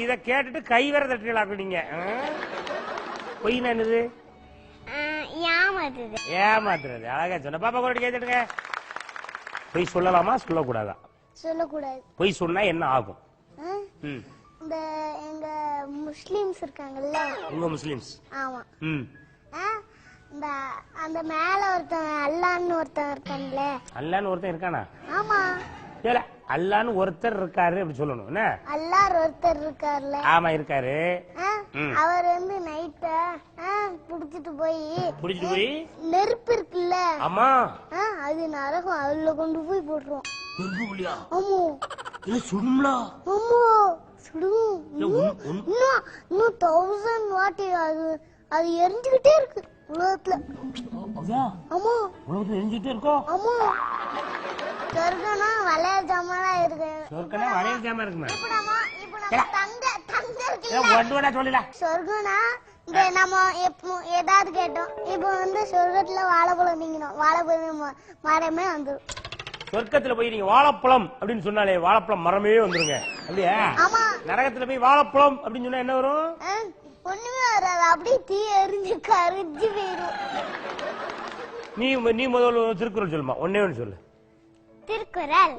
இத கேட்டுட்டு கை வேற தட்டுகளாக்கு நீங்க. பொய்னா என்னது? ஏமாத்துறது. அழகா சொன்ன. பாப்பா கூட கேட்டுடுங்க. பொய் சொல்லலாமா சொல்லக்கூடாதா? சொல்லக்கூடாது. பொய் சொன்னா என்ன ஆகும்? இந்த எங்க முஸ்லிம்ஸ் இருக்காங்கல்ல, உங்க முஸ்லிம்ஸ். ஆமா. இந்த அந்த மேல ஒருத்தன் அல்லான்னு ஒருத்தன் இருக்கான்ல. அல்லான்னு ஒருத்தன் இருக்கானா? ஆமா. இல்ல அல்லான்னு ஒருத்தர் இருக்காரு அப்படி சொல்லணும். என்ன? அல்லாஹ் ஒருத்தர் இருக்காருல்ல. ஆமா இருக்காரு. அவர் வந்து நைட்ட புடிச்சிட்டு போய் நெருப்பு இருக்குல்ல. ஆமா. அது நரகம், அதுல கொண்டு போய் போட்டுருவோம். ஆமா. இல்ல சுடும்ல. ஆமா சுடும். இன்னும் 1000 வாட்டி அது எரிஞ்சுக்கிட்டே இருக்கு உலகத்துல. ஆமா உலகத்துல எரிஞ்சுக்கிட்டே இருக்கோம். ஆமா. சொர்க்கனா வளையல் ஜாமானா இருக்கு. சொர்க்கனா வளையல் ஜாமா இருக்குமா? இப்ப நம்ம தங்க இருக்குல்ல. சொர்க்கனா இந்த நம்ம ஏதாவது கேட்டோம். இப்ப வந்து சொர்க்கத்துல வாழைப்பழம் நீங்கணும், வாழைப்பழம் மரமே வந்துடும். சொர்க்கத்துல போய் நீங்க வாழைப்பழம் அப்படின்னு சொன்னாலே வாழைப்பழம் மரமே வந்துருங்க. அப்படியா? நரகத்துல போய் வாழைப்பழம் அப்படின்னு சொன்னா என்ன வரும்? ஒண்ணுமே வராது. அப்படியே தீ எரிஞ்சு கரிஞ்சு போயிடும். நீ முதல்ல திருக்குறள் சொல்லுமா. ஒன்னே ஒன்னு சொல்லு. திருக்குறள்.